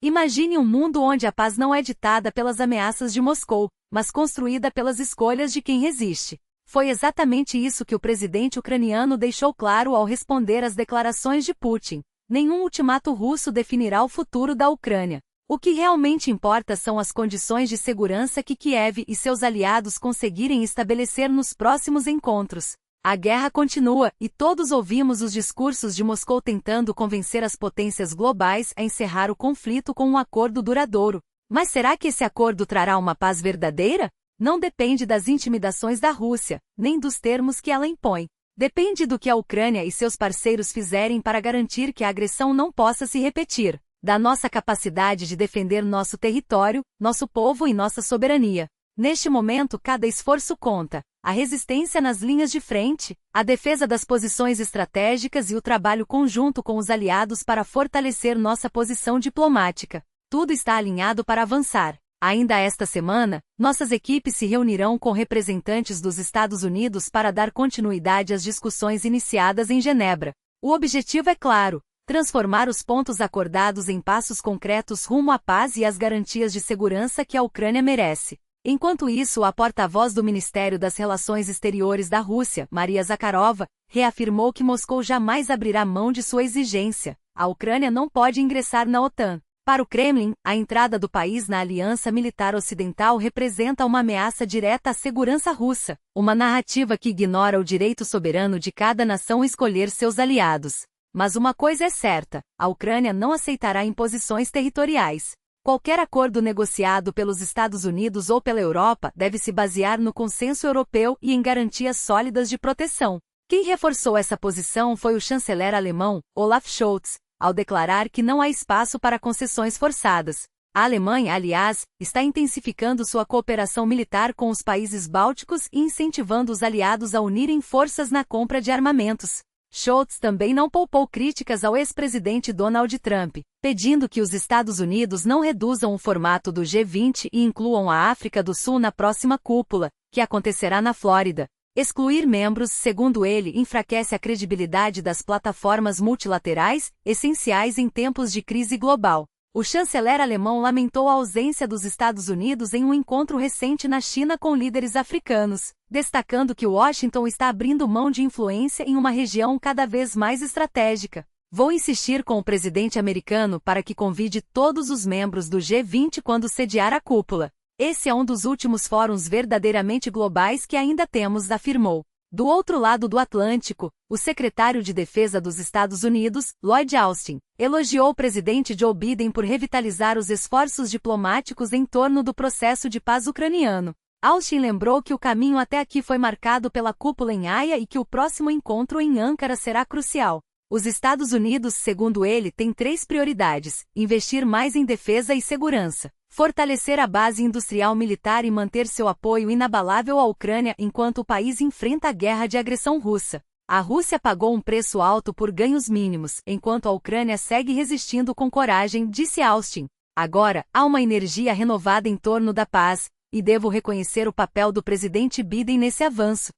Imagine um mundo onde a paz não é ditada pelas ameaças de Moscou, mas construída pelas escolhas de quem resiste. Foi exatamente isso que o presidente ucraniano deixou claro ao responder às declarações de Putin. Nenhum ultimato russo definirá o futuro da Ucrânia. O que realmente importa são as condições de segurança que Kiev e seus aliados conseguirem estabelecer nos próximos encontros. A guerra continua, e todos ouvimos os discursos de Moscou tentando convencer as potências globais a encerrar o conflito com um acordo duradouro. Mas será que esse acordo trará uma paz verdadeira? Não depende das intimidações da Rússia, nem dos termos que ela impõe. Depende do que a Ucrânia e seus parceiros fizerem para garantir que a agressão não possa se repetir, da nossa capacidade de defender nosso território, nosso povo e nossa soberania. Neste momento, cada esforço conta. A resistência nas linhas de frente, a defesa das posições estratégicas e o trabalho conjunto com os aliados para fortalecer nossa posição diplomática. Tudo está alinhado para avançar. Ainda esta semana, nossas equipes se reunirão com representantes dos Estados Unidos para dar continuidade às discussões iniciadas em Genebra. O objetivo é claro: transformar os pontos acordados em passos concretos rumo à paz e às garantias de segurança que a Ucrânia merece. Enquanto isso, a porta-voz do Ministério das Relações Exteriores da Rússia, Maria Zakharova, reafirmou que Moscou jamais abrirá mão de sua exigência. A Ucrânia não pode ingressar na OTAN. Para o Kremlin, a entrada do país na aliança militar ocidental representa uma ameaça direta à segurança russa, uma narrativa que ignora o direito soberano de cada nação escolher seus aliados. Mas uma coisa é certa: a Ucrânia não aceitará imposições territoriais. Qualquer acordo negociado pelos Estados Unidos ou pela Europa deve se basear no consenso europeu e em garantias sólidas de proteção. Quem reforçou essa posição foi o chanceler alemão, Olaf Scholz, ao declarar que não há espaço para concessões forçadas. A Alemanha, aliás, está intensificando sua cooperação militar com os países bálticos e incentivando os aliados a unirem forças na compra de armamentos. Scholz também não poupou críticas ao ex-presidente Donald Trump, pedindo que os Estados Unidos não reduzam o formato do G20 e incluam a África do Sul na próxima cúpula, que acontecerá na Flórida. Excluir membros, segundo ele, enfraquece a credibilidade das plataformas multilaterais, essenciais em tempos de crise global. O chanceler alemão lamentou a ausência dos Estados Unidos em um encontro recente na China com líderes africanos, destacando que Washington está abrindo mão de influência em uma região cada vez mais estratégica. Vou insistir com o presidente americano para que convide todos os membros do G20 quando sediar a cúpula. Esse é um dos últimos fóruns verdadeiramente globais que ainda temos, afirmou. Do outro lado do Atlântico, o secretário de Defesa dos Estados Unidos, Lloyd Austin, elogiou o presidente Joe Biden por revitalizar os esforços diplomáticos em torno do processo de paz ucraniano. Austin lembrou que o caminho até aqui foi marcado pela cúpula em Haia e que o próximo encontro em Ankara será crucial. Os Estados Unidos, segundo ele, têm 3 prioridades: investir mais em defesa e segurança, fortalecer a base industrial militar e manter seu apoio inabalável à Ucrânia enquanto o país enfrenta a guerra de agressão russa. A Rússia pagou um preço alto por ganhos mínimos, enquanto a Ucrânia segue resistindo com coragem, disse Austin. Agora, há uma energia renovada em torno da paz, e devo reconhecer o papel do presidente Biden nesse avanço.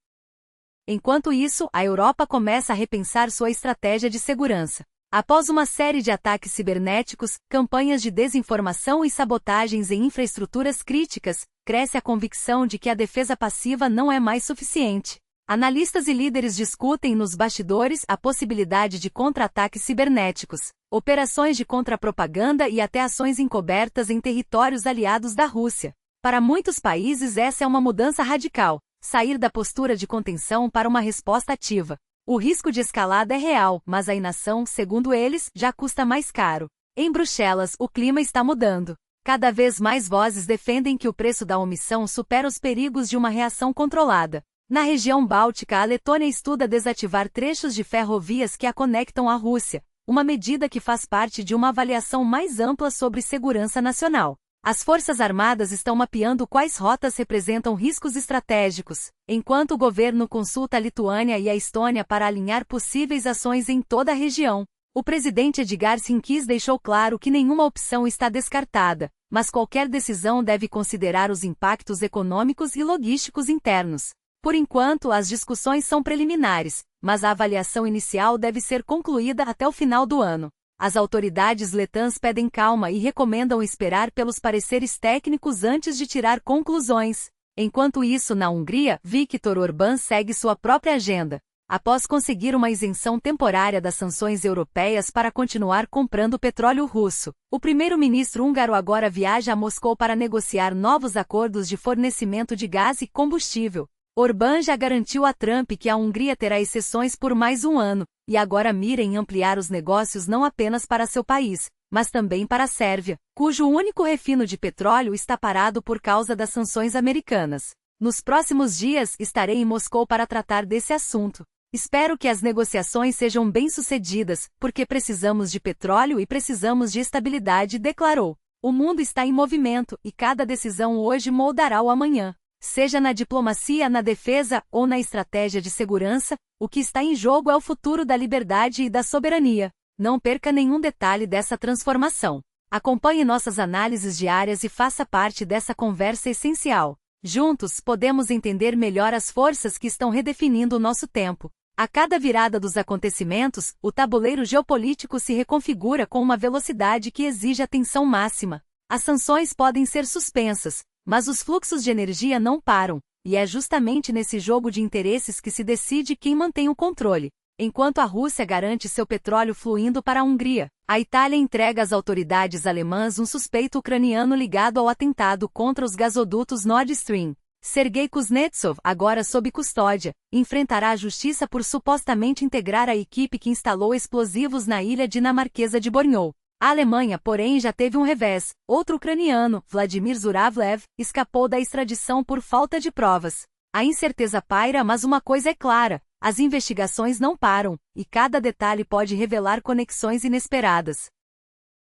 Enquanto isso, a Europa começa a repensar sua estratégia de segurança. Após uma série de ataques cibernéticos, campanhas de desinformação e sabotagens em infraestruturas críticas, cresce a convicção de que a defesa passiva não é mais suficiente. Analistas e líderes discutem nos bastidores a possibilidade de contra-ataques cibernéticos, operações de contra-propaganda e até ações encobertas em territórios aliados da Rússia. Para muitos países, essa é uma mudança radical: sair da postura de contenção para uma resposta ativa. O risco de escalada é real, mas a inação, segundo eles, já custa mais caro. Em Bruxelas, o clima está mudando. Cada vez mais vozes defendem que o preço da omissão supera os perigos de uma reação controlada. Na região báltica, a Letônia estuda desativar trechos de ferrovias que a conectam à Rússia, uma medida que faz parte de uma avaliação mais ampla sobre segurança nacional. As Forças Armadas estão mapeando quais rotas representam riscos estratégicos, enquanto o governo consulta a Lituânia e a Estônia para alinhar possíveis ações em toda a região. O presidente Edgar Sinkis deixou claro que nenhuma opção está descartada, mas qualquer decisão deve considerar os impactos econômicos e logísticos internos. Por enquanto, as discussões são preliminares, mas a avaliação inicial deve ser concluída até o final do ano. As autoridades letãs pedem calma e recomendam esperar pelos pareceres técnicos antes de tirar conclusões. Enquanto isso, na Hungria, Viktor Orbán segue sua própria agenda. Após conseguir uma isenção temporária das sanções europeias para continuar comprando petróleo russo, o primeiro-ministro húngaro agora viaja a Moscou para negociar novos acordos de fornecimento de gás e combustível. Orbán já garantiu a Trump que a Hungria terá exceções por mais um ano, e agora mira em ampliar os negócios não apenas para seu país, mas também para a Sérvia, cujo único refino de petróleo está parado por causa das sanções americanas. Nos próximos dias estarei em Moscou para tratar desse assunto. Espero que as negociações sejam bem-sucedidas, porque precisamos de petróleo e precisamos de estabilidade, declarou. O mundo está em movimento e cada decisão hoje moldará o amanhã. Seja na diplomacia, na defesa ou na estratégia de segurança, o que está em jogo é o futuro da liberdade e da soberania. Não perca nenhum detalhe dessa transformação. Acompanhe nossas análises diárias e faça parte dessa conversa essencial. Juntos, podemos entender melhor as forças que estão redefinindo o nosso tempo. A cada virada dos acontecimentos, o tabuleiro geopolítico se reconfigura com uma velocidade que exige atenção máxima. As sanções podem ser suspensas, mas os fluxos de energia não param, e é justamente nesse jogo de interesses que se decide quem mantém o controle. Enquanto a Rússia garante seu petróleo fluindo para a Hungria, a Itália entrega às autoridades alemãs um suspeito ucraniano ligado ao atentado contra os gasodutos Nord Stream. Sergei Kuznetsov, agora sob custódia, enfrentará a justiça por supostamente integrar a equipe que instalou explosivos na ilha dinamarquesa de Bornholm. A Alemanha, porém, já teve um revés. Outro ucraniano, Vladimir Zuravlev, escapou da extradição por falta de provas. A incerteza paira, mas uma coisa é clara: as investigações não param, e cada detalhe pode revelar conexões inesperadas.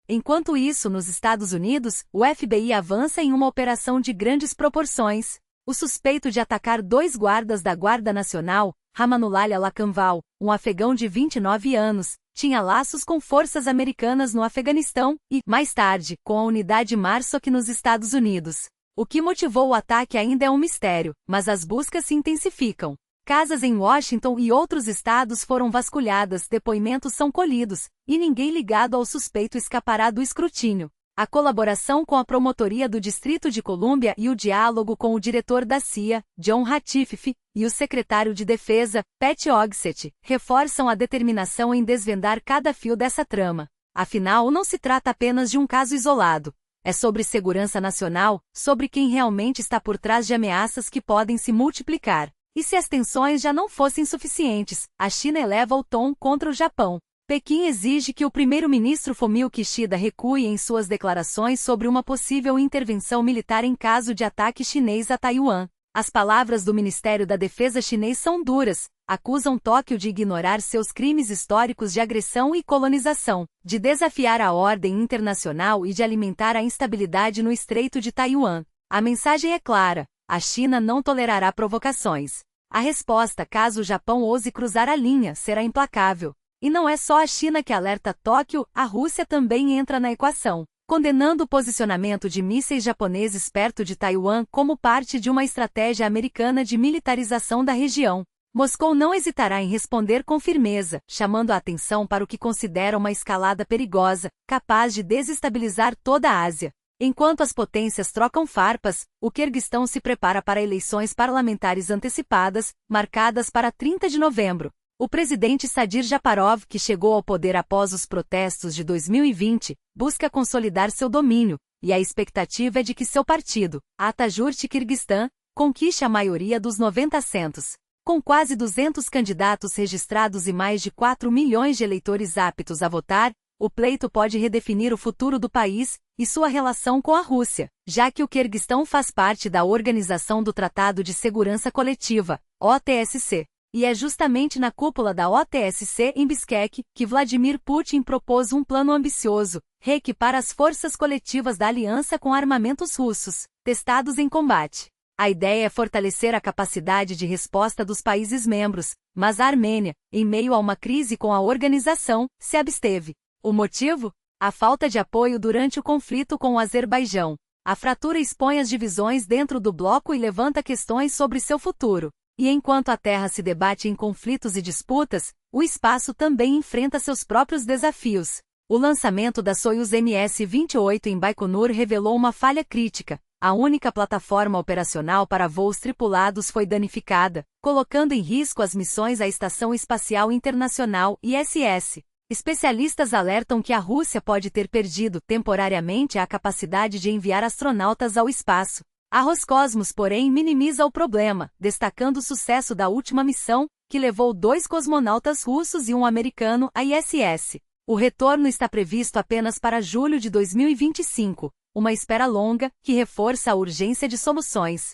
Enquanto isso, nos Estados Unidos, o FBI avança em uma operação de grandes proporções. O suspeito de atacar 2 guardas da Guarda Nacional, Ramanullah Lakanval, um afegão de 29 anos, tinha laços com forças americanas no Afeganistão e, mais tarde, com a unidade MARSOC nos Estados Unidos. O que motivou o ataque ainda é um mistério, mas as buscas se intensificam. Casas em Washington e outros estados foram vasculhadas, depoimentos são colhidos, e ninguém ligado ao suspeito escapará do escrutínio. A colaboração com a Promotoria do Distrito de Colômbia e o diálogo com o diretor da CIA, John Ratcliffe, e o secretário de Defesa, Pete Hegseth, reforçam a determinação em desvendar cada fio dessa trama. Afinal, não se trata apenas de um caso isolado. É sobre segurança nacional, sobre quem realmente está por trás de ameaças que podem se multiplicar. E se as tensões já não fossem suficientes, a China eleva o tom contra o Japão. Pequim exige que o primeiro-ministro Fumio Kishida recue em suas declarações sobre uma possível intervenção militar em caso de ataque chinês a Taiwan. As palavras do Ministério da Defesa chinês são duras, acusam Tóquio de ignorar seus crimes históricos de agressão e colonização, de desafiar a ordem internacional e de alimentar a instabilidade no Estreito de Taiwan. A mensagem é clara: a China não tolerará provocações. A resposta, caso o Japão ouse cruzar a linha, será implacável. E não é só a China que alerta Tóquio, a Rússia também entra na equação, condenando o posicionamento de mísseis japoneses perto de Taiwan como parte de uma estratégia americana de militarização da região. Moscou não hesitará em responder com firmeza, chamando a atenção para o que considera uma escalada perigosa, capaz de desestabilizar toda a Ásia. Enquanto as potências trocam farpas, o Quirguistão se prepara para eleições parlamentares antecipadas, marcadas para 30 de novembro. O presidente Sadir Japarov, que chegou ao poder após os protestos de 2020, busca consolidar seu domínio, e a expectativa é de que seu partido, Atajurt Quirguistão, conquiste a maioria dos 90 assentos. Com quase 200 candidatos registrados e mais de 4 milhões de eleitores aptos a votar, o pleito pode redefinir o futuro do país e sua relação com a Rússia, já que o Quirguistão faz parte da Organização do Tratado de Segurança Coletiva, OTSC. E é justamente na cúpula da OTSC em Bishkek que Vladimir Putin propôs um plano ambicioso, reequipar as forças coletivas da aliança com armamentos russos, testados em combate. A ideia é fortalecer a capacidade de resposta dos países membros, mas a Armênia, em meio a uma crise com a organização, se absteve. O motivo? A falta de apoio durante o conflito com o Azerbaijão. A fratura expõe as divisões dentro do bloco e levanta questões sobre seu futuro. E enquanto a Terra se debate em conflitos e disputas, o espaço também enfrenta seus próprios desafios. O lançamento da Soyuz MS-28 em Baikonur revelou uma falha crítica. A única plataforma operacional para voos tripulados foi danificada, colocando em risco as missões à Estação Espacial Internacional, ISS. Especialistas alertam que a Rússia pode ter perdido temporariamente a capacidade de enviar astronautas ao espaço. A Roscosmos, porém, minimiza o problema, destacando o sucesso da última missão, que levou 2 cosmonautas russos e um americano à ISS. O retorno está previsto apenas para julho de 2025, uma espera longa, que reforça a urgência de soluções.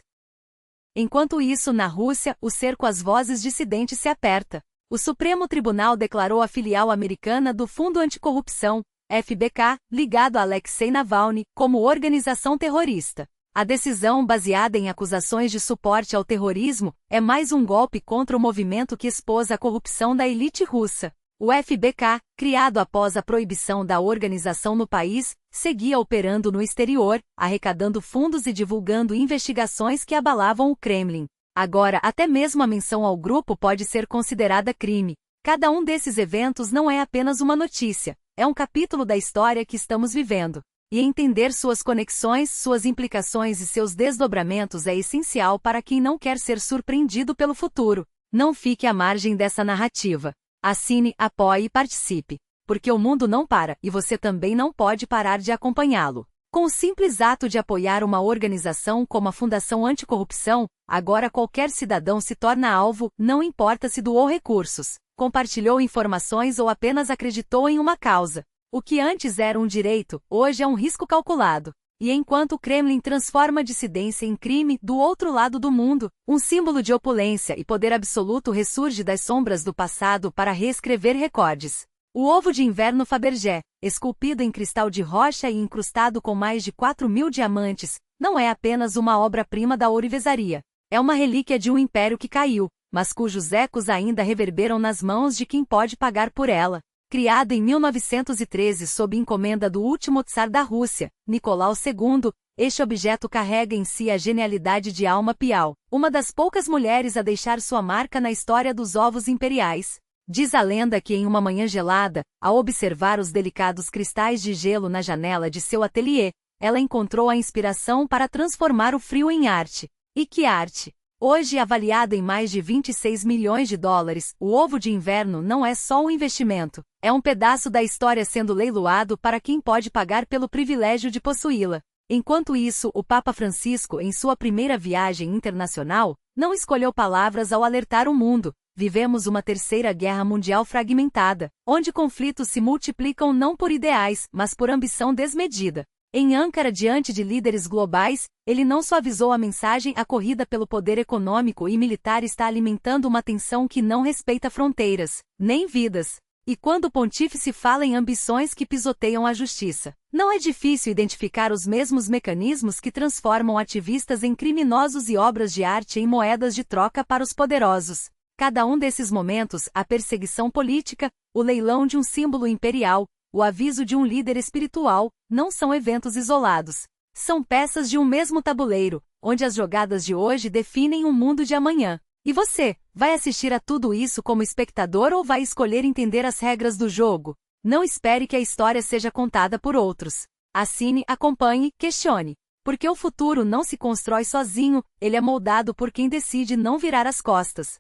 Enquanto isso, na Rússia, o cerco às vozes dissidentes se aperta. O Supremo Tribunal declarou a filial americana do Fundo Anticorrupção, FBK, ligado a Alexei Navalny, como organização terrorista. A decisão, baseada em acusações de suporte ao terrorismo, é mais um golpe contra o movimento que expôs a corrupção da elite russa. O FBK, criado após a proibição da organização no país, seguia operando no exterior, arrecadando fundos e divulgando investigações que abalavam o Kremlin. Agora, até mesmo a menção ao grupo pode ser considerada crime. Cada um desses eventos não é apenas uma notícia, é um capítulo da história que estamos vivendo. E entender suas conexões, suas implicações e seus desdobramentos é essencial para quem não quer ser surpreendido pelo futuro. Não fique à margem dessa narrativa. Assine, apoie e participe. Porque o mundo não para, e você também não pode parar de acompanhá-lo. Com o simples ato de apoiar uma organização como a Fundação Anticorrupção, agora qualquer cidadão se torna alvo, não importa se doou recursos, compartilhou informações ou apenas acreditou em uma causa. O que antes era um direito, hoje é um risco calculado. E enquanto o Kremlin transforma a dissidência em crime, do outro lado do mundo, um símbolo de opulência e poder absoluto ressurge das sombras do passado para reescrever recordes. O ovo de inverno Fabergé, esculpido em cristal de rocha e incrustado com mais de 4.000 diamantes, não é apenas uma obra-prima da ourivesaria. É uma relíquia de um império que caiu, mas cujos ecos ainda reverberam nas mãos de quem pode pagar por ela. Criado em 1913 sob encomenda do último tsar da Rússia, Nicolau II, este objeto carrega em si a genialidade de Alma Pial, uma das poucas mulheres a deixar sua marca na história dos ovos imperiais. Diz a lenda que em uma manhã gelada, ao observar os delicados cristais de gelo na janela de seu ateliê, ela encontrou a inspiração para transformar o frio em arte. E que arte! Hoje avaliado em mais de 26 milhões de dólares, o ovo de inverno não é só um investimento, é um pedaço da história sendo leiloado para quem pode pagar pelo privilégio de possuí-la. Enquanto isso, o Papa Francisco, em sua primeira viagem internacional, não escolheu palavras ao alertar o mundo. Vivemos uma terceira guerra mundial fragmentada, onde conflitos se multiplicam não por ideais, mas por ambição desmedida. Em Ankara, diante de líderes globais, ele não suavizou a mensagem: a corrida pelo poder econômico e militar está alimentando uma tensão que não respeita fronteiras, nem vidas. E quando o pontífice fala em ambições que pisoteiam a justiça, não é difícil identificar os mesmos mecanismos que transformam ativistas em criminosos e obras de arte em moedas de troca para os poderosos. Cada um desses momentos, a perseguição política, o leilão de um símbolo imperial, o aviso de um líder espiritual, não são eventos isolados. São peças de um mesmo tabuleiro, onde as jogadas de hoje definem o mundo de amanhã. E você, vai assistir a tudo isso como espectador ou vai escolher entender as regras do jogo? Não espere que a história seja contada por outros. Assine, acompanhe, questione. Porque o futuro não se constrói sozinho, ele é moldado por quem decide não virar as costas.